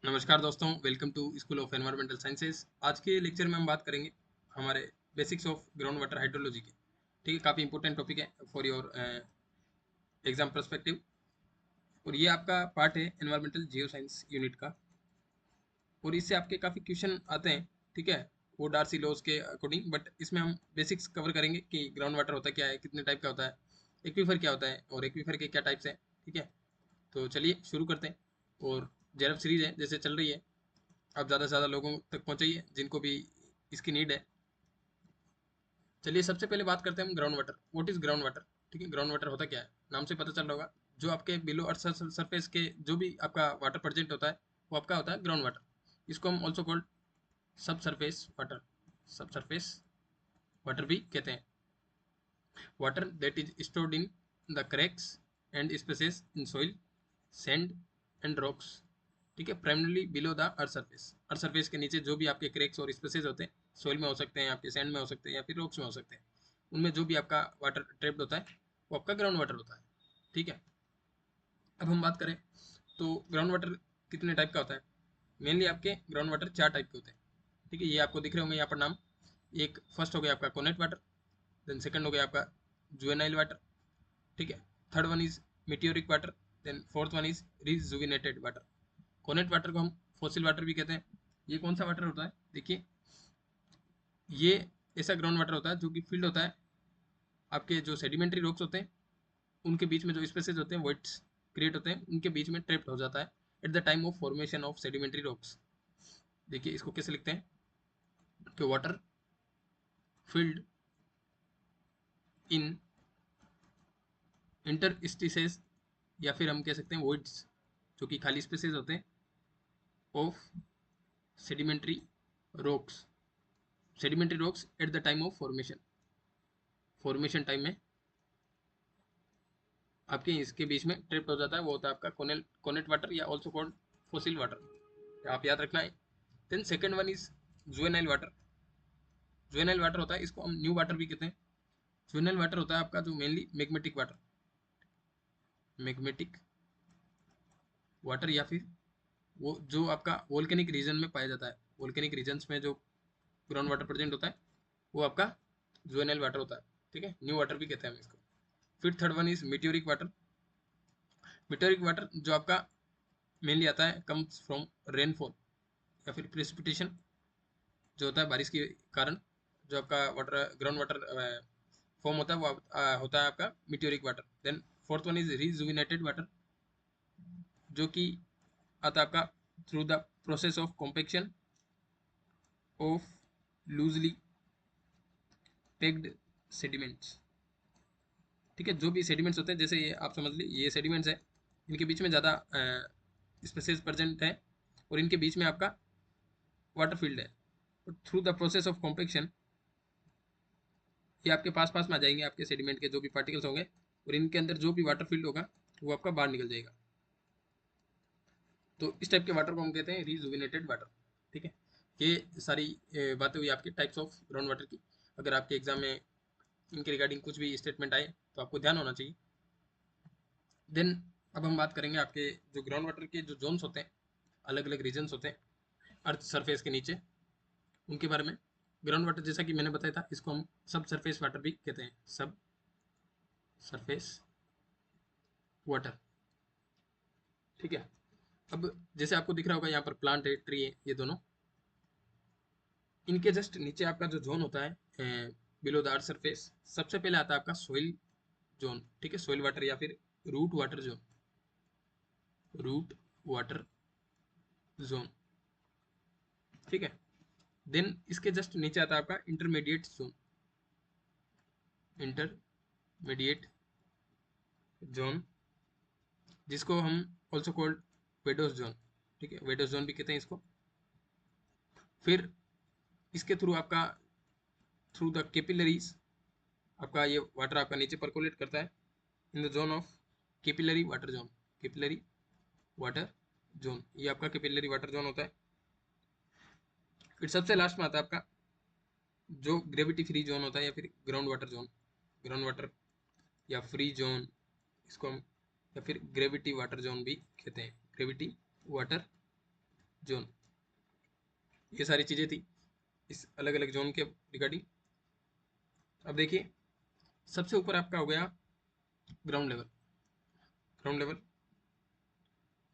नमस्कार दोस्तों, welcome to school of environmental sciences. आज के लेक्चर में हम बात करेंगे हमारे basics of ground water hydrology की। ठीक है, काफ़ी इंपॉर्टेंट टॉपिक है फॉर योर एग्जाम पर्सपेक्टिव। और ये आपका पार्ट है एनवायरमेंटल जियो साइंस यूनिट का, और इससे आपके काफ़ी क्वेश्चन आते हैं। ठीक है, वो डार्सी लॉज के अकॉर्डिंग, बट इसमें हम बेसिक्स कवर करेंगे कि ग्राउंड वाटर होता क्या है, कितने टाइप का होता है, एक्वीफर क्या होता है और एक्वीफर के क्या टाइप्स हैं। ठीक है, तो चलिए शुरू करते हैं। और जेरफ सीरीज है जैसे चल रही है, आप ज़्यादा से ज़्यादा लोगों तक पहुँचाइए जिनको भी इसकी नीड है। चलिए सबसे पहले बात करते हैं हम ground water. What is ground water? ठीक है, ग्राउंड वाटर होता क्या है, नाम से पता चल रहा होगा। जो आपके बिलो अर्थ सरफेस के जो भी आपका वाटर प्रेजेंट होता है वो आपका होता है ग्राउंड वाटर। इसको हम ऑल्सो कॉल्ड सब सरफेस वाटर, सब सरफेस वाटर भी कहते हैं। Water that is stored in the cracks and spaces in soil, sand and rocks. ठीक है, primarily below the earth surface. Earth surface के नीचे जो भी आपके क्रैक्स और स्पेसेस होते हैं, सॉइल में हो सकते हैं, आपके सैंड में हो सकते हैं या फिर रॉक्स में हो सकते हैं, उनमें जो भी आपका वाटर ट्रैप्ड होता है वो आपका ग्राउंड वाटर होता है। ठीक है, अब हम बात करें तो ग्राउंड वाटर कितने टाइप का होता है। मेनली आपके ग्राउंड वाटर चार टाइप के होते हैं। ठीक है, ये आपको दिख रहे होंगे यहाँ पर नाम। एक फर्स्ट हो गया आपका कोनेट वाटर, देन सेकंड हो गया आपका जुवेनाइल वाटर। ठीक है, third one is meteoric water, then fourth one is rejuvenated water. Connate water को हम फॉसिल वाटर भी कहते हैं। ये कौन सा वाटर होता है, देखिए, ये ऐसा ग्राउंड वाटर होता है जो कि फील्ड होता है आपके जो सेडिमेंट्री रॉक्स होते हैं, उनके बीच में जो स्पेसेस होते हैं, वॉइड्स क्रिएट होते हैं, उनके बीच में ट्रैप्ड हो जाता है at the time of formation of sedimentary rocks. देखिए इसको कैसे लिखते हैं कि वाटर फील्ड इन इंटरस्टिसेस, या फिर हम कह सकते हैं वॉइड्स, जो कि खाली स्पेसेस होते हैं of sedimentary rocks. Sedimentary rocks at the time of formation, formation time में आपके इसके बीच में ट्रिप हो जाता है, वो होता है आपका कोनेट वाटर या ऑल्सो कॉल्ड फोसिल वाटर, आप याद रखना है। Then second one is juvenile water. Juvenile water होता है, इसको हम न्यू वाटर भी कहते हैं। जुवेनाइल वाटर होता है आपका जो mainly magmatic water, magmatic water, या फिर वो जो आपका वोल्केनिक रीजन में पाया जाता है। वोल्केनिक रीजन्स में जो ग्राउंड वाटर प्रेजेंट होता है वो आपका जुवेनाइल वाटर होता है। ठीक है, न्यू वाटर भी कहते हैं हम इसको। फिर third one is meteoric water. Meteoric water जो आपका मेनली आता है कम्स फ्रॉम रेनफॉल या फिर प्रेसिपिटेशन, जो होता है बारिश के कारण जो आपका वाटर ग्राउंड वाटर फॉर्म होता है वो होता है आपका meteoric water. Then fourth one is rejuvenated water, जो कि आता है आपका through the process of compaction of loosely packed sediments. ठीक है, जो भी सेडिमेंट्स होते हैं, जैसे ये आप समझ लीजिए ये सेडिमेंट्स है, इनके बीच में ज़्यादा स्पेसेस प्रेजेंट है और इनके बीच में आपका वाटर फील्ड है। Through the process of compaction ये आपके पास पास में आ जाएंगे, आपके सेडिमेंट के जो भी पार्टिकल्स होंगे, और इनके अंदर जो भी वाटर फील्ड होगा वो आपका बाहर निकल जाएगा। तो इस टाइप के वाटर को हम कहते हैं रिजुविनेटेड वाटर। ठीक है, ये सारी बातें हुई आपकी टाइप्स ऑफ ग्राउंड वाटर की। अगर आपके एग्जाम में इनके रिगार्डिंग कुछ भी स्टेटमेंट आए तो आपको ध्यान होना चाहिए। देन अब हम बात करेंगे आपके जो ग्राउंड वाटर के जो जोन्स होते हैं, अलग अलग रीजन्स होते हैं अर्थ सरफेस के नीचे, उनके बारे में। ग्राउंड वाटर जैसा कि मैंने बताया था, इसको हम सब सरफेस वाटर भी कहते हैं, सब सरफेस वाटर। ठीक है, अब जैसे आपको दिख रहा होगा यहाँ पर प्लांट है, ट्री है, ये दोनों, इनके जस्ट नीचे आपका जो जोन होता है बिलो द अर्थ सरफेस, सबसे पहले आता है आपका सोइल जोन। ठीक है, सोइल वाटर या फिर root water zone, root water zone. ठीक है, देन इसके जस्ट नीचे आता है आपका इंटरमीडिएट जोन, इंटरमीडिएट जोन, जिसको हम ऑल्सो कॉल्ड वेडोस जोन। ठीक है, वेडोस जोन भी कहते हैं इसको। फिर इसके थ्रू आपका थ्रू द कैपिलरीज आपका ये वाटर आपका नीचे परकोलेट करता है in the zone of capillary water zone, capillary water zone, ये आपका कैपिलरी वाटर जोन होता है। फिर सबसे लास्ट में आता है आपका जो ग्रेविटी फ्री जोन होता है या फिर ground water zone, ground water या फ्री जोन, इसको हम या फिर ग्रेविटी वाटर जोन भी कहते हैं, ग्रेविटी वाटर जोन। ये सारी चीज़ें थी इस अलग अलग जोन के रिगार्डिंग। अब देखिए सबसे ऊपर आपका हो गया ग्राउंड लेवल। ग्राउंड लेवल,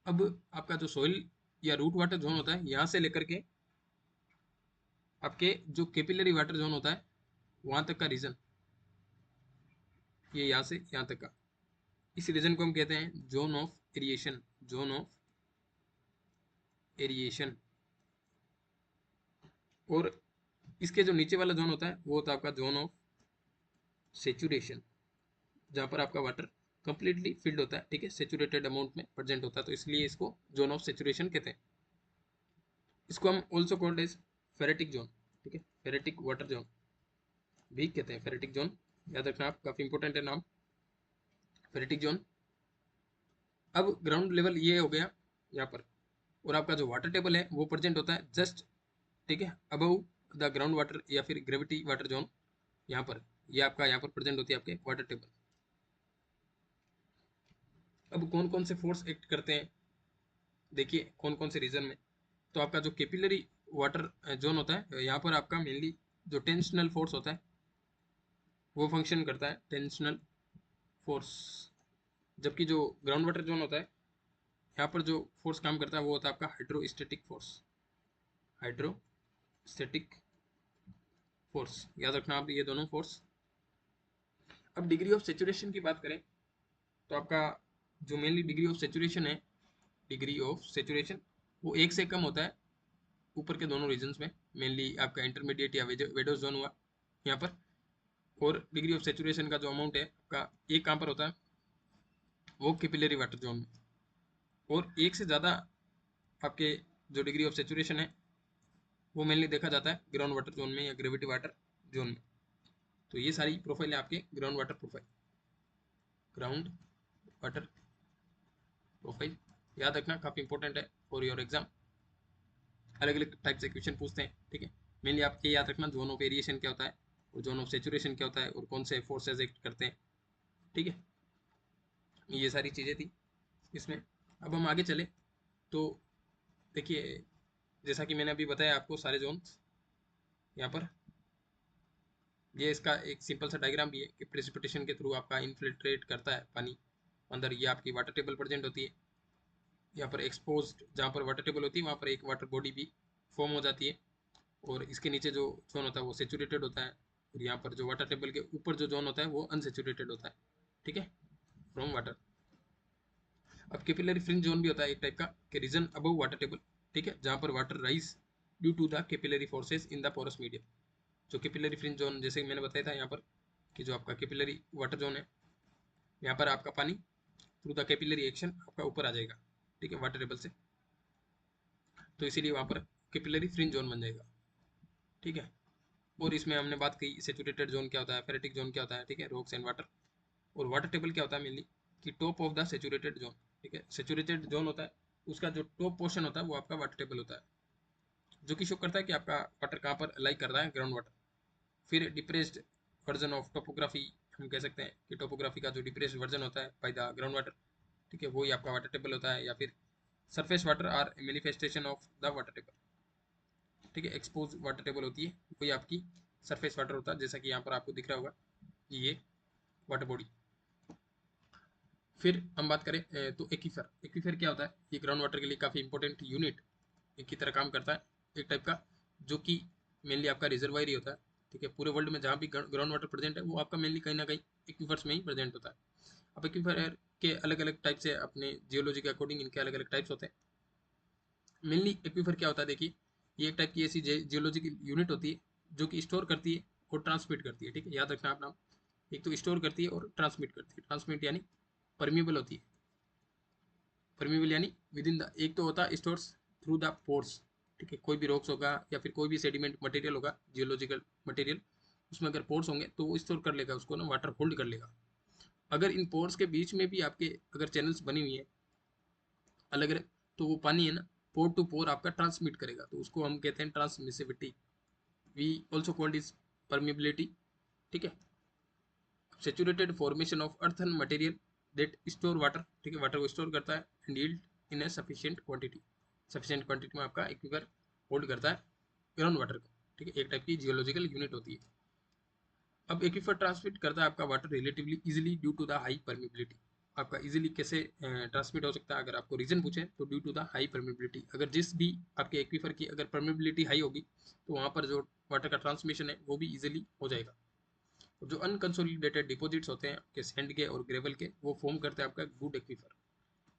अब आपका जो सोइल या रूट वाटर जोन होता है यहाँ से लेकर के आपके जो कैपिलरी वाटर जोन होता है वहां तक का रीजन, ये यहाँ से यहाँ तक का, इस रीजन को हम कहते हैं zone of aeration. Zone of aeration. और इसके जो नीचे वाला जोन होता है वो होता है आपका जोन ऑफ सेचुरेशन, जहाँ पर आपका वाटर कंप्लीटली फिल्ड होता है, ठीक है, सेचुरेटेड अमाउंट में प्रेजेंट होता है, तो इसलिए इसको जोन ऑफ सेचुरेशन कहते हैं। इसको हम also called as phreatic zone, ठीक है, फेरेटिक वाटर जोन भी कहते हैं, फेरेटिक जोन, याद रखना आप, काफी इंपॉर्टेंट है नाम, फेरेटिक जोन। अब ग्राउंड लेवल ये हो गया यहाँ पर, और आपका जो वाटर टेबल है वो प्रेजेंट होता है जस्ट, ठीक है, अबव द ग्राउंड वाटर या फिर ग्रेविटी वाटर जोन, यहाँ पर ये आपका यहाँ पर प्रेजेंट होती है आपके वाटर टेबल। अब कौन कौन से फोर्स एक्ट करते हैं, देखिए कौन कौन से रीजन में। तो आपका जो कैपिलरी वाटर जोन होता है यहाँ पर आपका मेनली जो टेंशनल फोर्स होता है वो फंक्शन करता है, टेंशनल फोर्स। जबकि जो ग्राउंड वाटर जोन होता है यहाँ पर जो फोर्स काम करता है वो होता है आपका हाइड्रोस्टेटिक फोर्स। हाइड्रोस्टेटिक फोर्स, याद रखना आप ये दोनों फोर्स। अब डिग्री ऑफ सेचुरेशन की बात करें तो आपका जो मेनली डिग्री ऑफ सेचुरेशन है, डिग्री ऑफ सेचुरेशन वो 1 से कम होता है ऊपर के दोनों रीजन्स में, मेनली आपका इंटरमीडिएट या वेडोस जोन हुआ यहाँ पर। और डिग्री ऑफ सेचुरेशन का जो अमाउंट है आपका एक कहाँ पर होता है, वो कैपिलरी वाटर जोन में। और एक से ज़्यादा आपके जो डिग्री ऑफ सेचुरेशन है वो मेनली देखा जाता है ग्राउंड वाटर जोन में या ग्रेविटी वाटर जोन में। तो ये सारी प्रोफाइल है आपके ground water profile, ground water profile, याद रखना काफ़ी इंपॉर्टेंट है फॉर योर एग्जाम। अलग अलग टाइप से क्वेश्चन पूछते हैं, ठीक है, मेनली आप ये याद रखना जोन ऑफ वेरिएशन क्या होता है और जोन ऑफ सेचुरेशन क्या होता है और कौन से फोर्सेज एक्ट करते हैं, ठीक है, ये सारी चीज़ें थी इसमें। अब हम आगे चले तो देखिए जैसा कि मैंने अभी बताया आपको सारे जोन्स, यहाँ पर ये इसका एक सिंपल सा डायग्राम भी है कि प्रेसिपिटेशन के थ्रू आपका इन्फिल्ट्रेट करता है पानी अंदर, ये आपकी वाटर टेबल प्रेजेंट होती है। यहाँ पर एक्सपोज्ड जहाँ पर वाटर टेबल होती है वहाँ पर एक वाटर बॉडी भी फॉर्म हो जाती है, और इसके नीचे जो जोन होता है वो सेचुरेटेड होता है, और यहाँ पर जो वाटर टेबल के ऊपर जो जोन होता है वो अनसेचुरेटेड होता है, ठीक है, फ्रॉम वाटर। अब कैपिलरी फ्रिंज जोन भी होता है एक टाइप का कि रीजन अबव वाटर टेबल, ठीक है, जहाँ पर water rise due to the capillary forces in the porous medium. जो कैपिलरी फ्रिंज जोन जैसे मैंने बताया था यहाँ पर कि जो आपका कैपिलरी वाटर जोन है यहाँ पर आपका पानी थ्रू द कैपिलरी एक्शन आपका ऊपर आ जाएगा, ठीक है, वाटर टेबल से, तो इसीलिए वहाँ पर कैपिलरी फ्रिंज जोन बन जाएगा, ठीक है। और इसमें हमने बात की सेचुरेटेड जोन क्या होता है, फेरेटिक जोन क्या होता है, ठीक है, रॉक्स एंड वाटर। और वाटर टेबल क्या होता है मेनली कि top of the saturated zone, ठीक है, सेचुरेटेड जोन होता है उसका जो टॉप पोर्शन होता है वो आपका वाटर टेबल होता है, जो कि शो करता है कि आपका वाटर कहाँ पर लाई कर रहा है, ग्राउंड वाटर। फिर डिप्रेस्ड वर्जन ऑफ टोपोग्राफी, हम कह सकते हैं कि टोपोग्राफी का जो डिप्रेस्ड वर्जन होता है बाय द ग्राउंड वाटर, ठीक है, वही आपका वाटर टेबल होता है। या फिर surface water are manifestation of the water table, ठीक है, एक्सपोज वाटर टेबल होती है वही आपकी सरफेस वाटर होता है, जैसा कि यहाँ पर आपको दिख रहा होगा ये वाटर बॉडी। फिर हम बात करें तो एक्वीफर। एक्वीफर क्या होता है, ये ग्राउंड वाटर के लिए काफ़ी इंपॉर्टेंट यूनिट एक की तरह काम करता है, एक टाइप का, जो कि मेनली आपका रिजर्वायर ही होता है, ठीक है। पूरे वर्ल्ड में जहाँ भी ग्राउंड वाटर प्रेजेंट है वो आपका मेनली कहीं ना कहीं एक्वीफर्स में ही प्रेजेंट होता है। अब एक्वीफर के अलग अलग टाइप से अपने जियोलॉजी के अकॉर्डिंग इनके अलग अलग टाइप्स होते हैं। मेनली एक्वीफर क्या होता है, देखिए ये एक टाइप की ऐसी जियोलॉजिकल यूनिट होती है जो कि स्टोर करती है और ट्रांसमिट करती है, ठीक है, याद रखना आप नाम, एक तो स्टोर करती है और ट्रांसमिट करती है। ट्रांसमिट यानी परमिएबल होती है, परमिएबल यानी विद इन द, एक तो होता है स्टोर्स थ्रू द पोर्स, ठीक है, कोई भी रॉक्स होगा या फिर कोई भी सेडिमेंट मटेरियल होगा, जियोलॉजिकल मटेरियल, उसमें अगर पोर्स होंगे तो वो स्टोर कर लेगा उसको ना, वाटर होल्ड कर लेगा। अगर इन पोर्स के बीच में भी आपके अगर चैनल्स बनी हुई है अलग अलग, तो वो पानी है ना पोर टू पोर आपका ट्रांसमिट करेगा, तो उसको हम कहते हैं transmissivity, we also called is permeability, ठीक है। Saturated formation of earthen material that store water, ठीक है, वाटर को स्टोर करता है and yield in a sufficient quantity. Sufficient quantity में आपका एक्वीफर होल्ड करता है ग्राउंड वाटर को, ठीक है, एक टाइप की जियोलॉजिकल यूनिट होती है। अब एक्वीफर ट्रांसमिट करता है आपका water relatively easily due to the high permeability. आपका इजीली कैसे ट्रांसमिट हो सकता है, अगर आपको रीजन पूछे तो due to the high permeability. अगर जिस भी आपके एक्वीफर की अगर परमेबिलिटी हाई होगी तो वहाँ पर जो वाटर का ट्रांसमिशन है वो भी इजीली हो जाएगा। जो अनकंसोलिडेटेड डिपॉजिट्स होते हैं आपके सैंड के और ग्रेवल के, वो फॉर्म करते हैं आपका गुड एक्वीफर।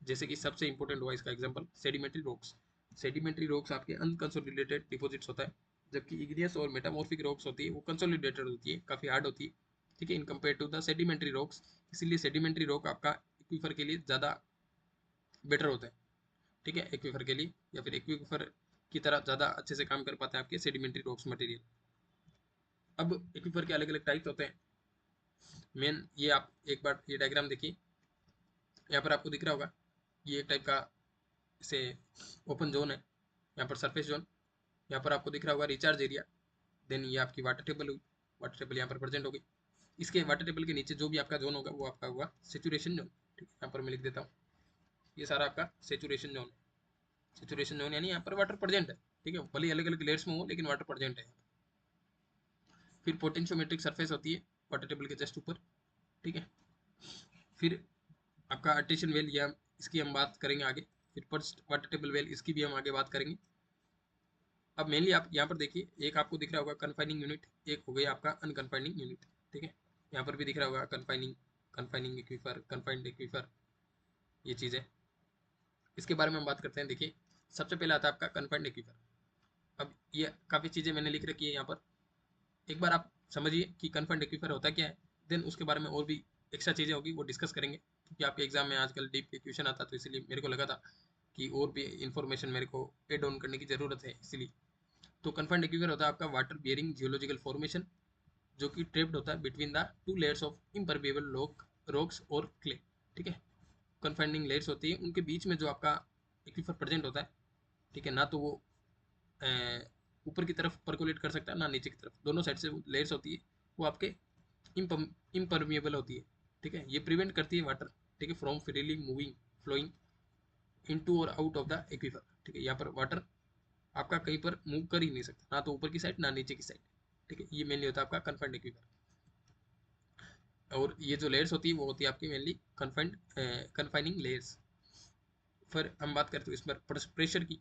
जैसे कि सबसे इंपॉर्टेंट हुआ इसका example sedimentary rocks. Sedimentary rocks आपके अनकंसोलिडेटेड डिपॉजिट्स होता है, जबकि इग्नियस और मेटामॉर्फिक रॉक्स होती है वो कंसोलिडेटेड होती है, काफ़ी हार्ड होती है, ठीक है, in compare to the sedimentary rocks. इसीलिए सेडिमेंट्री रॉक आपका एक्वीफर के लिए ज़्यादा बेटर होता है, ठीक है, एक्वीफर के लिए, या फिर एक्वीफर की तरह ज़्यादा अच्छे से काम कर पाते हैं आपके सेडिमेंट्री रॉक्स मटेरियल। अब एक्वीफर के अलग अलग टाइप्स होते हैं मेन, ये आप एक बार ये डायग्राम देखिए, यहाँ पर आपको दिख रहा होगा, ये एक टाइप का इसे ओपन जोन है, यहाँ पर सरफेस जोन, यहाँ पर आपको दिख रहा होगा रिचार्ज एरिया, देन ये आपकी वाटर टेबल हुई, वाटर टेबल यहाँ पर प्रेजेंट होगी। इसके वाटर टेबल के नीचे जो भी आपका जोन होगा वो आपका होगा सेचुरेशन जोन, ठीक है, यहाँ पर मैं लिख देता हूँ, ये सारा आपका सेचुरेशन जोन है। सेचुरेशन जोन यानी यहाँ पर वाटर प्रेजेंट है, ठीक है, भले अलग अलग लेयर्स में हो लेकिन वाटर प्रेजेंट है। फिर पोटेंशियोमेट्रिक सरफेस होती है वाटर टेबल के जस्ट ऊपर, ठीक है। फिर आपका अर्टेशियन वेल, या इसकी हम बात करेंगे आगे। फिर फर्स्ट वाटर टेबल वेल, इसकी भी हम आगे बात करेंगे। अब मेनली आप यहाँ पर देखिए, एक आपको दिख रहा होगा कन्फाइनिंग यूनिट, एक हो गई आपका अनकन्फाइनिंग यूनिट, ठीक है, यहाँ पर भी दिख रहा होगा confining, confining aquifer, confined aquifer, ये चीज़ है। इसके बारे में हम बात करते हैं। देखिए सबसे पहले आता है आपका कन्फाइंड एक्वीफर। अब ये काफ़ी चीज़ें मैंने लिख रखी है यहाँ पर, एक बार आप समझिए कि कन्फाइंड एक्वीफर होता क्या है, देन उसके बारे में और भी एक्स्ट्रा चीज़ें होगी वो डिस्कस करेंगे, क्योंकि आपके एग्जाम में आजकल डीप क्वेश्चन आता है, तो इसलिए मेरे को लगा था कि और भी इन्फॉर्मेशन मेरे को एड ऑन करने की ज़रूरत है, इसलिए। तो कन्फाइंड एक्वीफर होता है आपका वाटर बियरिंग जियोलॉजिकल फॉर्मेशन, जो कि ट्रेप्ड होता है between the two layers of impermeable rocks और क्ले, ठीक है। कन्फाइनिंग लेयर्स होती है, उनके बीच में जो आपका एक्वीफर प्रेजेंट होता है, ठीक है, ना तो वो ऊपर की तरफ परकोलेट कर सकता है ना नीचे की तरफ, दोनों साइड से लेयर्स होती है, वो आपके इम्परमिएबल होती है, ठीक है। ये प्रिवेंट करती है वाटर, ठीक है, from freely moving flowing into और आउट ऑफ द एक्वीफर, ठीक है। यहाँ पर वाटर आपका कहीं पर मूव कर ही नहीं सकता, ना तो ऊपर की साइड ना नीचे की साइड, ठीक है। ये मेनली होता है आपका कन्फाइंड एक्वीफर। और ये जो लेयर्स होती है वो होती है आपकी मेनली कन्फाइंड कन्फाइनिंग लेयर्स। फिर हम बात करते हैं इस पर प्रेशर की,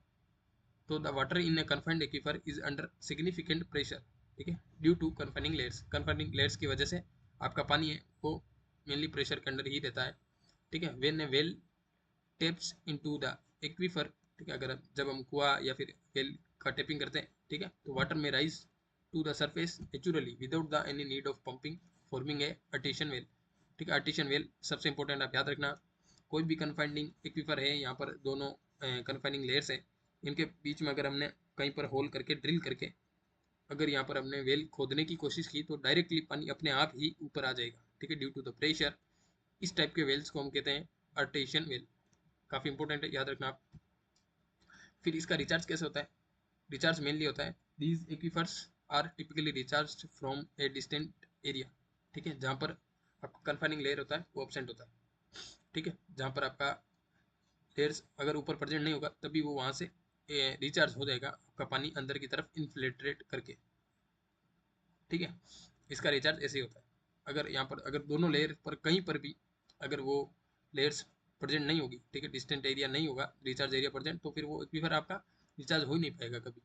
तो the water in a confined aquifer is under significant pressure, ठीक है, due to confining layers. Confining layers की वजह से आपका पानी है वो मेनली प्रेशर के अंडर ही रहता है, ठीक है। When a well taps into the aquifer, ठीक है, अगर जब हम कुआ या फिर वेल का टेपिंग करते हैं, ठीक है, तो water may rise to the surface naturally without the any need of pumping forming a artesian well, ठीक है। आर्टिशियन वेल सबसे इंपॉर्टेंट आप याद रखना, कोई भी कन्फाइनिंग एक्वीफर है, यहाँ पर दोनों कन्फाइनिंग लेयर्स है, इनके बीच में अगर हमने कहीं पर होल करके ड्रिल करके अगर यहाँ पर हमने वेल खोदने की कोशिश की तो डायरेक्टली पानी अपने आप ही ऊपर आ जाएगा, ठीक है, ड्यू टू द प्रेशर। इस टाइप के वेल्स को हम कहते हैं आर्टेशियन वेल, काफ़ी इंपॉर्टेंट है, याद रखना आप। फिर इसका रिचार्ज कैसे होता है, रिचार्ज मेनली होता है these aquifers are typically recharge from a distant area, ठीक है, जहाँ पर आपका कन्फाइनिंग लेयर होता है वो एब्सेंट होता है, ठीक है, जहाँ पर आपका लेयर्स अगर ऊपर प्रेजेंट नहीं होगा तभी वो वहाँ से रिचार्ज हो जाएगा आपका पानी अंदर की तरफ इन्फ्लेट्रेट करके, ठीक है। इसका रिचार्ज ऐसे ही होता है, अगर यहाँ पर अगर दोनों लेयर पर कहीं पर भी अगर वो लेयर्स प्रेजेंट नहीं होगी, ठीक है, डिस्टेंट एरिया नहीं होगा रिचार्ज एरिया प्रेजेंट, तो फिर वो एक्वीफर आपका रिचार्ज हो ही नहीं पाएगा कभी।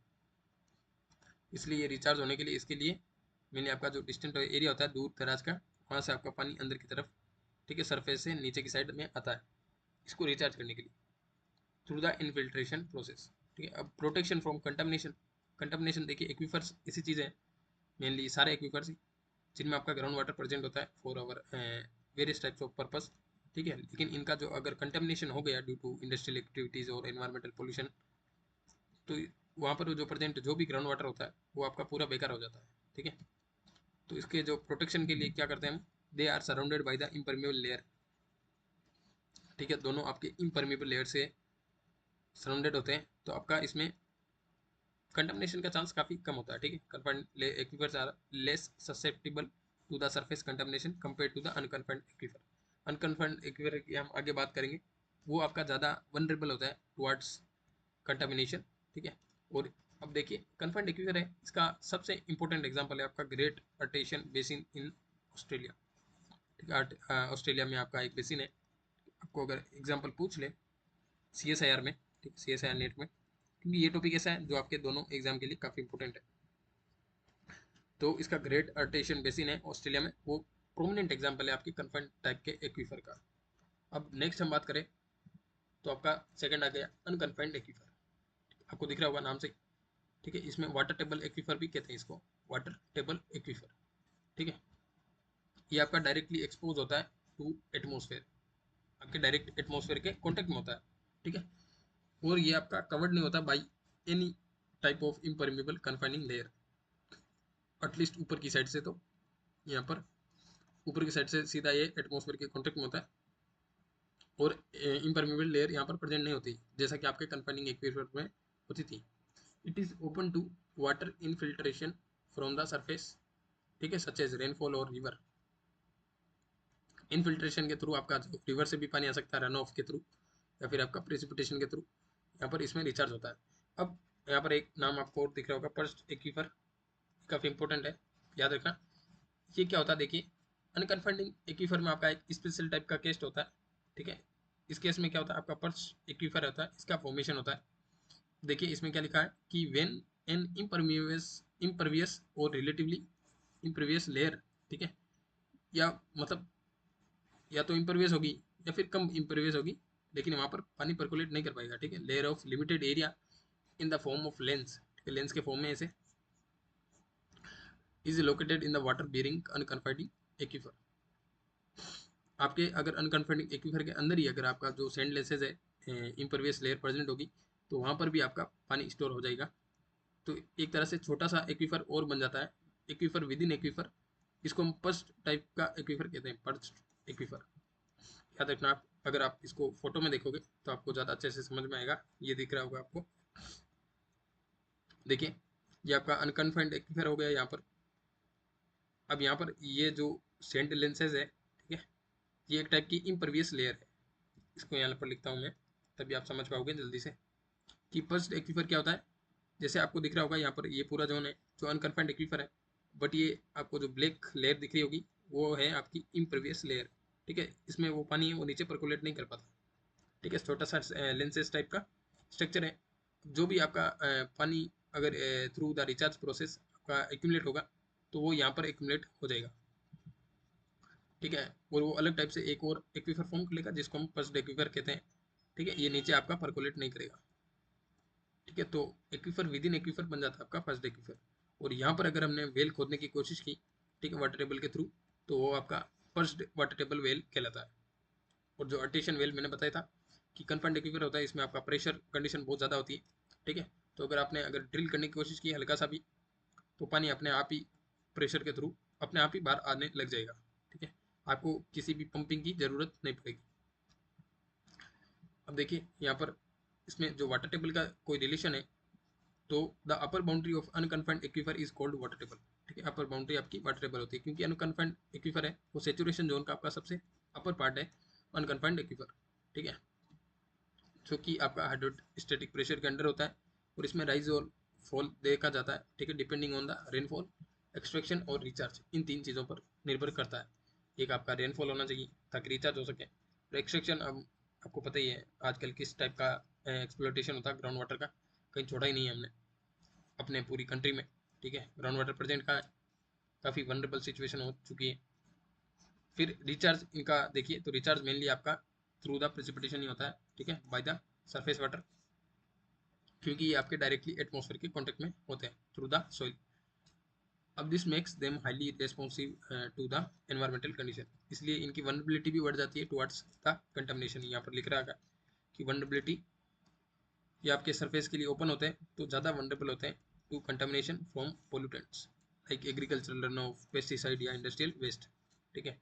इसलिए ये रिचार्ज होने के लिए इसके लिए मैंने आपका जो डिस्टेंट एरिया होता है दूर दराज का, वहाँ से आपका पानी अंदर की तरफ, ठीक है, सरफेस से नीचे की साइड में आता है, इसको रिचार्ज करने के लिए थ्रू द इनफिल्ट्रेशन प्रोसेस, ठीक है। अब प्रोटेक्शन फ्रॉम कंटामिनेशन, कंटामिनेशन देखिए एक्वीफर्स ऐसी चीज़ है, मेनली सारे एक्वीफर्स जिनमें आपका ग्राउंड वाटर प्रेजेंट होता है for our various types of purpose, ठीक है, लेकिन इनका जो अगर कंटेमिनेशन हो गया ड्यू टू इंडस्ट्रियल एक्टिविटीज़ और एनवायरमेंटल पोल्यूशन, तो वहाँ पर जो प्रेजेंट जो भी ग्राउंड वाटर होता है वो आपका पूरा बेकार हो जाता है, ठीक है। तो इसके जो प्रोटेक्शन के लिए क्या करते हैं हम, they are surrounded by the impermeable layer, ठीक है, दोनों आपके इम्परमेबल लेयर से सराउंडेड होते हैं, तो आपका इसमें कंटामिनेशन का चांस काफ़ी कम होता है, ठीक है। Confined aquifers are less susceptible to the surface contamination compare to the unconfined aquifer. Unconfined aquifer की हम आगे बात करेंगे, वो आपका ज़्यादा वनरेबल होता है टुवर्ड्स कंटामिनेशन, ठीक है। और अब देखिए कन्फाइंड एक्वीफर है, इसका सबसे इंपॉर्टेंट एग्जांपल है आपका ग्रेट अर्टेशियन बेसिन इन ऑस्ट्रेलिया, ठीक है। ऑस्ट्रेलिया में आपका एक बेसिन है, आपको अगर एग्जांपल पूछ ले CSIR में, ठीक है, CSIR नेट में, क्योंकि ये टॉपिक ऐसा है जो आपके दोनों एग्जाम के लिए काफ़ी इंपॉर्टेंट है। तो इसका ग्रेट अर्टेशियन बेसिन है ऑस्ट्रेलिया में, वो प्रोमिनेंट एग्जाम्पल है आपकी कन्फाइंड टाइप के एक्वीफर का। अब नेक्स्ट हम बात करें तो आपका सेकंड आ गया अनकन्फाइंड एक्वीफर, आपको दिख रहा होगा नाम से, ठीक है। इसमें वाटर टेबल एक्वीफर भी कहते हैं इसको, वाटर टेबल एक्वीफर, ठीक है। ये आपका डायरेक्टली एक्सपोज होता है टू एटमोसफेयर, आपके डायरेक्ट एटमोसफेयर के कॉन्टेक्ट में होता है, ठीक है। और ये आपका कवर्ड नहीं होता by any type of impermeable confining layer, at least ऊपर की साइड से। तो यहाँ पर ऊपर की साइड से सीधा ये एटमोसफेयर के कॉन्टेक्ट में होता है और इम्परमेबल लेयर यहाँ पर प्रेजेंट नहीं होती, जैसा कि आपके कन्फाइनिंग एक्वीफर में होती थी। It is open to water infiltration from the surface, ठीक है, सच एज रेनफॉल और रिवर। इनफिल्ट्रेशन के थ्रू आपका रिवर से भी पानी आ सकता है, रन ऑफ के थ्रू, या फिर आपका प्रेसिपिटेशन के थ्रू, यहाँ पर इसमें रिचार्ज होता है। अब यहाँ पर एक नाम आपको और दिख रहा होगा, पर्स्ट एक्वीफर, काफ़ी इंपॉर्टेंट है, याद रखना। ये क्या होता है देखिए, अनकन्फाइंडिंग एक्वीफर में आपका एक स्पेशल टाइप का केस होता है, ठीक है। इस केस में क्या होता है, आपका पर्स्ट एक्वीफर होता है, इसका फॉर्मेशन होता है। देखिए इसमें क्या लिखा है कि व्हेन एन इम्परवियस और रिलेटिवली इम्परवियस लेयर, ठीक है, या मतलब या तो इम्परवियस होगी या फिर कम इम्परवियस होगी, लेकिन वहाँ पर पानी परकोलेट नहीं कर पाएगा, ठीक है। Layer of limited area in the form of lens, ठीक है, लेंस के फॉर्म में ऐसे is located in the water bearing unconfining aquifer. आपके अगर अनकन्फाइंडिंग एक्वीफर के अंदर ही अगर आपका जो सैंड लेंसेज है इम्परवियस लेयर प्रेजेंट होगी, तो वहाँ पर भी आपका पानी स्टोर हो जाएगा। तो एक तरह से छोटा सा एक्वीफर और बन जाता है, एक्वीफर विद इन एक्वीफर। इसको हम पर्स्ट टाइप का एक्वीफर कहते हैं, पर्स्ट एक्वीफर। याद रखना, आप अगर आप इसको फोटो में देखोगे तो आपको ज़्यादा अच्छे से समझ में आएगा। ये दिख रहा होगा आपको, देखिए ये आपका अनकन्फाइंड एक्वीफर हो गया यहाँ पर। अब यहाँ पर ये जो सेंट लेंसेज है, ठीक है, ये एक टाइप की इम्परवियस लेयर है। इसको यहाँ पर लिखता हूँ मैं, तभी आप समझ पाओगे जल्दी से कि पर्स्ट एक्वीफर क्या होता है। जैसे आपको दिख रहा होगा यहाँ पर ये पूरा जोन है जो अनकन्फाइंड एक्वीफर है, बट ये आपको जो ब्लैक लेयर दिख रही होगी वो है आपकी इम्परवियस लेयर, ठीक है। इसमें वो पानी है वो नीचे परकोलेट नहीं कर पाता, ठीक है। छोटा सा लेंसेज टाइप का स्ट्रक्चर है। जो भी आपका पानी अगर थ्रू द रिचार्ज प्रोसेस आपका एक्यूमुलेट होगा तो वो यहाँ पर एक्यूमुलेट हो जाएगा, ठीक है। और वो अलग टाइप से एक और एक्वीफर फॉर्म कर लेगा जिसको हम फर्स्ट एक्वीफर कहते हैं, ठीक है। ये नीचे आपका परकोलेट नहीं करेगा, ठीक है। तो एक्वीफर विद इन एक्वीफर बन जाता है आपका फर्स्ट एक्वीफर। और यहाँ पर अगर हमने वेल खोदने की कोशिश की, ठीक है, वाटर टेबल के थ्रू, तो वो आपका फर्स्ट वाटर टेबल वेल कहलाता है। और जो अर्टेशियन वेल मैंने बताया था कि कन्फाइंड एक्वीफर होता है, इसमें आपका प्रेशर कंडीशन बहुत ज़्यादा होती है, ठीक है। तो अगर आपने अगर ड्रिल करने की कोशिश की हल्का सा भी, तो पानी अपने आप ही प्रेशर के थ्रू अपने आप ही बाहर आने लग जाएगा, ठीक है। आपको किसी भी पंपिंग की ज़रूरत नहीं पड़ेगी। अब देखिए यहाँ पर इसमें जो वाटर टेबल का कोई रिलेशन है, तो the upper boundary of unconfined aquifer is called water table, ठीक है। अपर बाउंड्री आपकी वाटर टेबल होती है, क्योंकि अनकन्फाइंड एक्वीफर है वो सेचुरेशन जोन का आपका सबसे अपर पार्ट है अनकन्फाइंड एक्वीफर, ठीक है, जो कि आपका हाइड्रोस्टेटिक प्रेशर के अंडर होता है। और इसमें राइज और फॉल देखा जाता है, ठीक है, depending on the rainfall, extraction और रिचार्ज, इन तीन चीज़ों पर निर्भर करता है। एक आपका रेनफॉल होना चाहिए ताकि रिचार्ज हो सके, और एक्सट्रैक्शन अब आपको पता ही है आजकल किस टाइप का एक्सप्लोटेशन होता है ग्राउंड वाटर का, कहीं छोड़ा ही नहीं है हमने अपने पूरी कंट्री में, ठीक है। ग्राउंड वाटर प्रेजेंट कहाँ है, काफ़ी वनरेबल सिचुएशन हो चुकी है। फिर रिचार्ज इनका देखिए, तो रिचार्ज मेनली आपका थ्रू द प्रेसिपिटेशन ही होता है, ठीक है, बाय द सरफेस वाटर, क्योंकि ये आपके डायरेक्टली एटमॉस्फेयर के कांटेक्ट में होते हैं थ्रू द सॉइल। अब this makes them highly responsive to the environmental condition, इसलिए इनकी वनरेबिलिटी भी बढ़ जाती है टुवर्ड्स द कंटामिनेशन। यहाँ पर लिख रहा है कि वनरेबिलिटी, ये आपके सरफेस के लिए ओपन होते हैं तो ज़्यादा वनरेबल होते हैं to contamination from pollutants like agricultural run off, pesticide या इंडस्ट्रियल वेस्ट, ठीक है।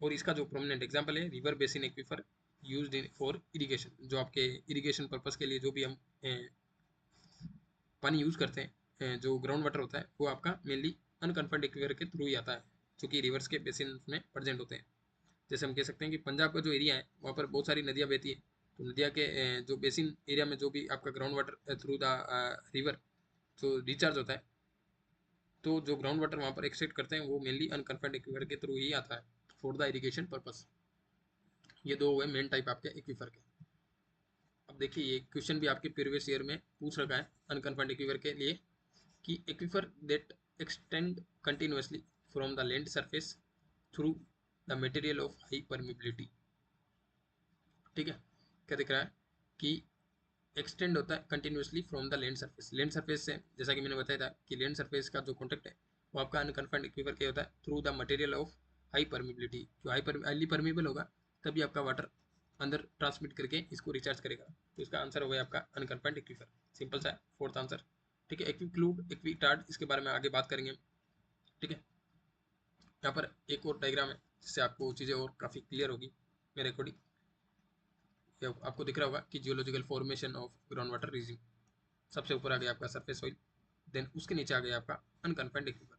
और इसका जो प्रोमिनेंट एग्जांपल है river basin aquifer used in for irrigation, जो आपके इरिगेशन पर्पस के लिए जो भी हम पानी यूज़ करते हैं, जो ग्राउंड वाटर होता है वो आपका मेनली अनकन्फर्ड एक्वीफर के थ्रू ही आता है, जो कि रिवर्स के बेसिन में प्रेजेंट होते हैं। जैसे हम कह सकते हैं कि पंजाब का जो एरिया है वहाँ पर बहुत सारी नदियाँ बहती है, तो नदिया के जो बेसिन एरिया में जो भी आपका ground water through the river जो रिचार्ज होता है, तो जो ग्राउंड वाटर वहाँ पर एक्सट्रैक्ट करते हैं वो मेनली अनकन्फाइंड एक्वीफर के थ्रू ही आता है फॉर द इरिगेशन पर्पस। ये दो हुए मेन टाइप आपके एक्वीफर के। अब देखिए ये क्वेश्चन भी आपके प्रीवियस ईयर में पूछ रखा है अनकन्फाइंड एक्वीफर के लिए कि aquifer that extend continuously from the land surface through the material of high permeability. ठीक है, क्या दिख रहा है कि एक्सटेंड होता है continuously from the land surface से, जैसा कि मैंने बताया था कि लैंड सरफेस का जो कॉन्टेक्ट है वो आपका अनकन्फाइंड एक्वीफर क्या होता है through the material of high permeability. जो हाईली परमिबल होगा तभी आपका वाटर अंदर ट्रांसमिट करके इसको रिचार्ज करेगा। तो इसका आंसर हो गया आपका अनकन्फाइंड एक्वीफर। सिंपल सा है, फोर्थ आंसर। ठीक है, एक्वीक्लूड एक्वीटार्ड इसके बारे में आगे बात करेंगे हम। ठीक है, यहाँ पर एक और डायग्राम है जिससे आपको चीज़ें और काफ़ी क्लियर होगी मेरे अकॉर्डिंग। आपको दिख रहा होगा कि geological formation of ground water rising. सबसे ऊपर आ गया आपका सरफेस ऑयल, देन उसके नीचे आ गया आपका अनकन्फाइंड एक्वीफर।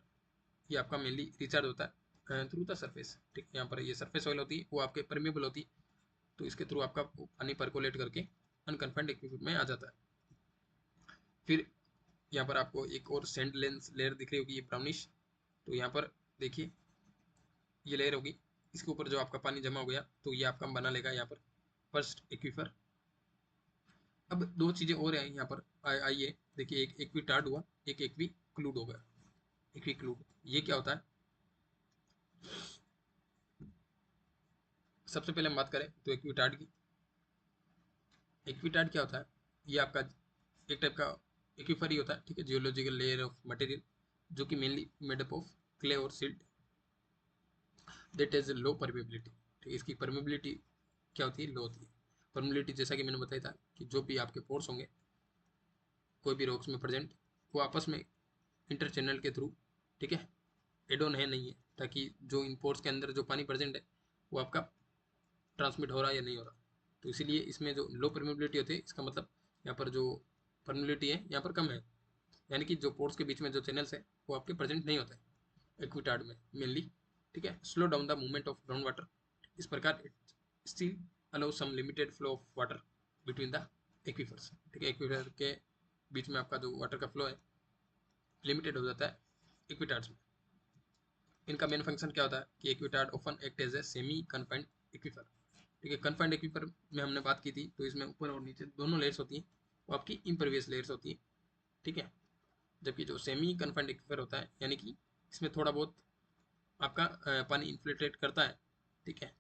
ये आपका मेनली रिचार्ज होता है थ्रू द सरफेस। ठीक, यहाँ पर ये सरफेस ऑयल होती है वो आपके परमेबल होती है, तो इसके थ्रू आपका पानी परकोलेट करके अनकन्फाइंड एक्वीफर में आ जाता है। फिर यहाँ पर आपको एक और सेंड लेंस लेयर दिख रही होगी, ये ब्राउनिश। तो यहाँ पर देखिए ये लेयर होगी, इसके ऊपर जो आपका पानी जमा हो गया तो ये आपका बना लेगा यहाँ पर फर्स्ट एक्वीफर। अब दो चीज़ें और हैं यहाँ पर, आइए देखिए, एक एक्वीटार्ड हुआ, एक एक्वीक्लूड होगा। एक्वीक्लूड ये क्या होता है, सबसे पहले हम बात करें तो एक्वीटार्ड की। एक्वीटार्ड क्या होता है, ये आपका एक टाइप का एक्वीफर ही होता है। ठीक है, जियोलॉजिकल लेयर ऑफ मटेरियल जो कि मेनली मेडअप ऑफ क्ले और silt that is low permeability. ठीक है, इसकी परमेबिलिटी क्या होती है, लो होती है। परमेबिलिटी जैसा कि मैंने बताया था कि जो भी आपके पोर्स होंगे कोई भी रॉक्स में प्रेजेंट, वो आपस में इंटर चैनल के थ्रू, ठीक है, एड ऑन है नहीं है, ताकि जो इन पोर्स के अंदर जो पानी प्रेजेंट है वो आपका ट्रांसमिट हो रहा है या नहीं हो रहा। तो इसीलिए इसमें जो लो परमेबिलिटी होती है, इसका मतलब यहाँ पर जो परमेबिलिटी है यहाँ पर कम है, यानी कि जो पोर्स के बीच में जो चैनल्स है वो आपके प्रेजेंट नहीं होते एक्विटार्ड में मेनली। ठीक है, slow down the movement of ground water, इस प्रकार it still allow some limited flow of water between the aquifers. ठीक है, एक्वीफर के बीच में आपका जो वाटर का फ्लो है लिमिटेड हो जाता है एक्विटार्ड्स में। इनका मेन फंक्शन क्या होता है कि aquitard often act as a semi confined aquifer. ठीक है, कन्फाइंड एक्वीफर में हमने बात की थी, तो इसमें ऊपर और नीचे दोनों लेयर्स होती हैं, वो आपकी इम्परवियस लेयर्स होती हैं। ठीक है, जबकि जो सेमी कन्फाइंड एक्वीफर होता है यानी कि इसमें थोड़ा बहुत आपका पानी इन्फ्लेटेड करता है। ठीक है,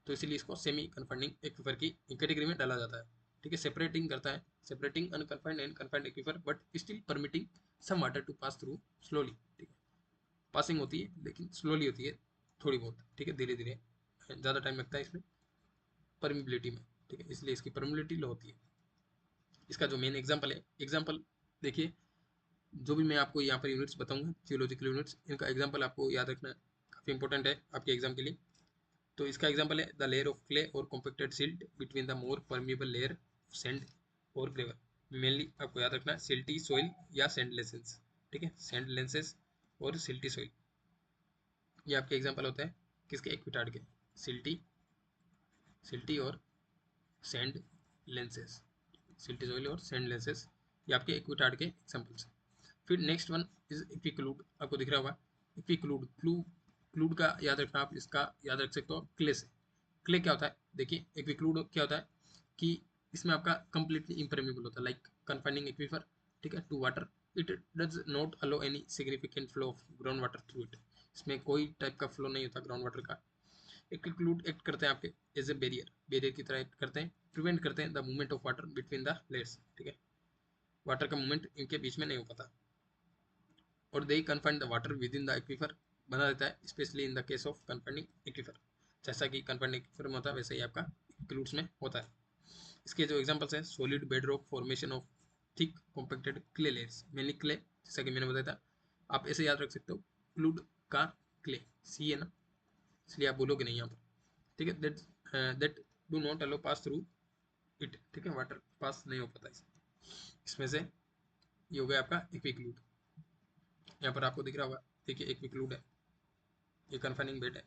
तो इसीलिए इसको सेमी कन्फाइंडिंग एक्वीफर की कैटेगरी में डाला जाता है। ठीक है, सेपरेटिंग करता है, separating unconfined and confined aquifer but still permitting some water to pass through slowly. ठीक है, पासिंग होती है लेकिन स्लोली होती है थोड़ी बहुत। ठीक है, धीरे धीरे, ज़्यादा टाइम लगता है इसमें परमिबिलिटी में। ठीक है, इसलिए इसकी परमिबिलिटी लो होती है। इसका जो मेन एग्जाम्पल है, एग्जाम्पल देखिए, जो भी मैं आपको यहाँ पर यूनिट्स बताऊंगा जियोलॉजिकल यूनिट्स, इनका एग्जाम्पल आपको याद रखना काफ़ी इंपॉर्टेंट है आपके एग्जाम के लिए। तो इसका एग्जाम्पल है द लेयर ऑफ क्ले और compacted silt between the more permeable layer of sand और ग्रेवल। मेनली आपको याद रखना है सिल्टी सॉइल या सैंड लेंसेस। ठीक है, सैंड लेंसेस और सिल्टी सॉइल, ये आपके एग्जाम्पल होता है किसके, एक्विटार्ड के। सिल्टी सिल्टी और सैंड लेंसेस, सिल्टी सॉइल और सैंड लेंसेस, ये आपके एक्विटार्ड के एग्जाम्पल्स। फिर नेक्स्ट वन इज इक्विक्लूड, आपको दिख रहा होगा इक्विक्लूड। क्लूड का याद रखना, आप इसका याद रख सकते हो क्ले से। क्ले क्या होता है, देखिए इक्विक्लूड क्या होता है कि इसमें आपका कंप्लीटली इम्परमेबल होता है लाइक कन्फाइनिंग एक्वीफर। ठीक है, to water, it does not allow any significant flow of ground water through it. इसमें कोई टाइप का फ्लो नहीं होता ग्राउंड वाटर का। एक्विक्लूड एक्ट करते हैं आपके एज ए बैरियर की तरह एक्ट करते हैं, प्रिवेंट करते हैं the movement of water between the layers. ठीक है, वाटर का मूवमेंट इनके बीच में नहीं हो पाता, और they confine the water within the aquifer बना रहता है, specially in the case of confining aquifer. जैसा कि कन्फाइनिंग एक्वीफर में होता है वैसे ही आपका एक्लूड्स में होता है। इसके जो एग्जांपल्स हैं, solid bed rock formation of thick compacted clay layers, mainly clay, जैसा कि मैंने बताया था। आप ऐसे याद रख सकते हो क्लूड का क्ले, सी है ना, इसलिए आप बोलोगे नहीं यहाँ पर। ठीक है, that do not allow pass through it. ठीक है, वाटर पास नहीं हो पाता इसमें से। ये हो गया आपका एक्विक्लूड। यहाँ पर आपको दिख रहा होगा, देखिए एक्विक्लूड है, ये कन्फाइनिंग बेड है।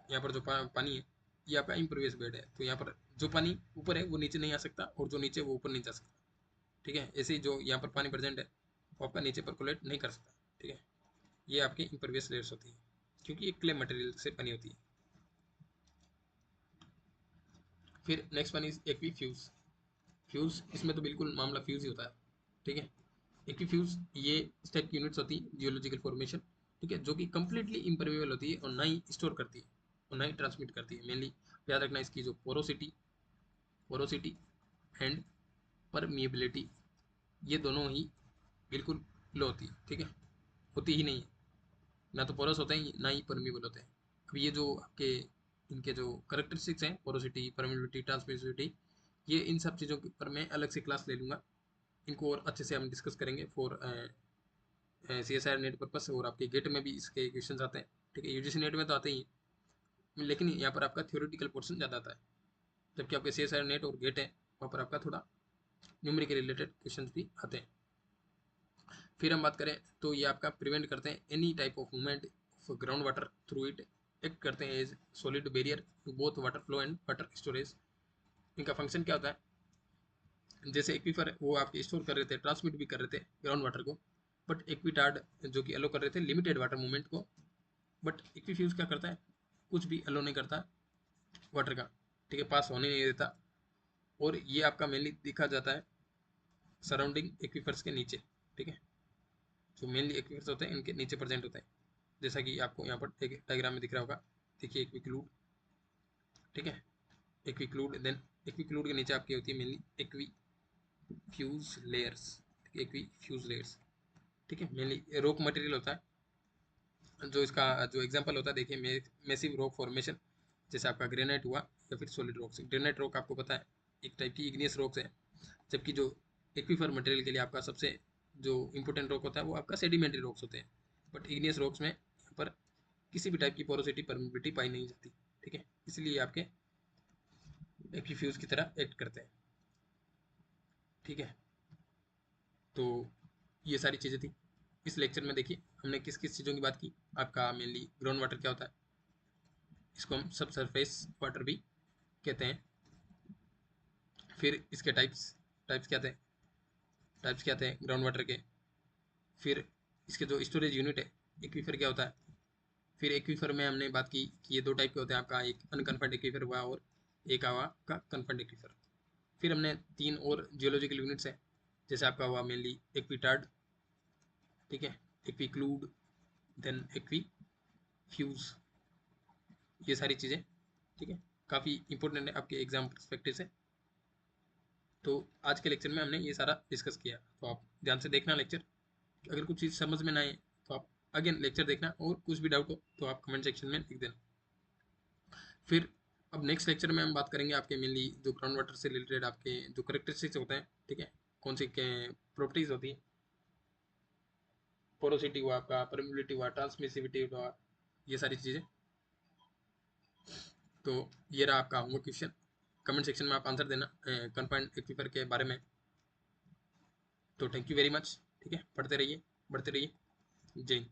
यहाँ पर जो पानी है ये आपका इम्परवियस बेड है, तो यहाँ पर जो पानी ऊपर है वो नीचे नहीं आ सकता और जो नीचे वो ऊपर नहीं जा सकता। ठीक है, ऐसे ही जो यहाँ पर पानी प्रेजेंट है वो आपका नीचे परकोलेट नहीं कर सकता। ठीक है, ये आपकी इम्परवियस लेयर्स होती है क्योंकि ये क्ले मटेरियल से बनी होती है। फिर नेक्स्ट वन इज एक्वीफ्यूज। फ्यूज, इसमें तो बिल्कुल मामला फ्यूज ही होता है। ठीक है, एक्वीफ्यूज ये इस टाइप की यूनिट्स होती है जियोलॉजिकल फॉर्मेशन। ठीक है, जो कि कंप्लीटली इम्परमेबल होती है और ना ही स्टोर करती है और ना ही ट्रांसमिट करती है। मेनली याद रखना इसकी जो पोरोसिटी एंड परमिएबिलिटी, ये दोनों ही बिल्कुल लो होती है। ठीक है, होती ही नहीं है, ना तो पोरस होते हैं ना ही परमिएबल होते हैं। अब ये जो आपके इनके जो करेक्टरिस्टिक्स हैं, पोरोसिटी, परमिएबिलिटी, ट्रांसमिसिबिलिटी, ये इन सब चीज़ों के ऊपर मैं अलग से क्लास ले लूँगा। इनको और अच्छे से हम डिस्कस करेंगे फॉर CSIR नेट पर्पस, और आपके गेट में भी इसके क्वेश्चन आते हैं। ठीक है, UGC नेट में तो आते ही हैं, लेकिन यहाँ पर आपका थ्योरेटिकल पोर्शन ज़्यादा आता है, जबकि आपके CSIR नेट और गेट है वहाँ पर आपका थोड़ा न्यूमेरिकल रिलेटेड क्वेश्चन भी आते हैं। फिर हम बात करें तो ये आपका प्रिवेंट करते हैं any type of movement of ground water through it, act करते हैं as solid barrier to both water flow and water storage. इनका फंक्शन क्या होता है, जैसे एक्वीफर वो आपके स्टोर कर रहे थे, ट्रांसमिट भी कर रहे थे ग्राउंड वाटर को, बट एक्वीटार्ड जो कि अलो कर रहे थे लिमिटेड वाटर मूवमेंट को, बट एक्वीफ्यूज क्या करता है, कुछ भी अलो नहीं करता वाटर का। ठीक है, पास होने नहीं देता, और ये आपका मेनली दिखा जाता है सराउंडिंग एक्वीफर्स के नीचे। ठीक है, जो मेनली एक्वीफर्स होते हैं इनके नीचे प्रेजेंट होते हैं, जैसा कि आपको यहाँ पर एक डायग्राम में दिख रहा होगा। देखिए एक्विक्लूड। ठीक है, एक्विक्लूड, देन एक्विक्लूड के नीचे आपकी होती है मेनली एक्वीफ्यूज लेयर्स। एक्वीफ्यूज लेयर्स, ठीक है, मेनली रॉक मटेरियल होता है। जो इसका जो एग्जांपल होता है, देखिए मैसिव रॉक फॉर्मेशन, जैसे आपका ग्रेनाइट हुआ या फिर सॉलिड रॉक्स। ग्रेनाइट रॉक आपको पता है एक टाइप की इग्नियस रॉक्स है, जबकि जो एक्वीफर मटेरियल के लिए आपका सबसे जो इंपॉर्टेंट रॉक होता है वो आपका सेडिमेंट्री रॉक्स होते हैं। बट इग्नियस रॉक्स में यहाँ पर किसी भी टाइप की पोरोसिटी परमिबिलिटी पाई नहीं जाती। ठीक है, इसलिए आपके एक्वीफ्यूज की तरह एक्ट करते हैं। ठीक है, तो ये सारी चीज़ें थी इस लेक्चर में। देखिए हमने किस किस चीज़ों की बात की। आपका मेनली ग्राउंड वाटर क्या होता है, इसको हम सब सरफेस वाटर भी कहते हैं। फिर इसके टाइप्स टाइप्स क्या थे टाइप्स क्या थे ग्राउंड वाटर के। फिर इसके जो स्टोरेज यूनिट है एक्वीफर क्या होता है। फिर एक्वीफर में हमने बात की कि ये दो टाइप के होते हैं, आपका एक अनकन्फर्ड एक्वीफर हुआ और एक हुआ का कन्फर्ड एक्वीफर। फिर हमने तीन और जियोलॉजिकल यूनिट्स हैं, जैसे आपका हुआ मेनली एक्वीटार्ड, ठीक है, एक्वीक्लूड, देन एक्वीफ्यूज, ये सारी चीज़ें। ठीक है, काफ़ी इंपॉर्टेंट है आपके एग्जाम परस्पेक्टिव से। तो आज के लेक्चर में हमने ये सारा डिस्कस किया, तो आप ध्यान से देखना लेक्चर। अगर कुछ चीज़ समझ में ना आए तो आप अगेन लेक्चर देखना, और कुछ भी डाउट हो तो आप कमेंट सेक्शन में लिख देना। फिर अब नेक्स्ट लेक्चर में हम बात करेंगे आपके मेनली जो ग्राउंड वाटर से रिलेटेड आपके जो करेक्टरिस्टिक्स होते हैं। ठीक है, कौन सी प्रॉपर्टीज होती है, पोरोसिटी हुआ, आपका परमिबिलिटी हुआ, ट्रांसमिसिविटी हुआ, ये सारी चीज़ें। तो ये रहा आपका होमवर्क क्वेश्चन, कमेंट सेक्शन में आप आंसर देना कन्फाइंड एक्वीफर के बारे में। तो थैंक यू वेरी मच। ठीक है, पढ़ते रहिए, बढ़ते रहिए। जय हिंद।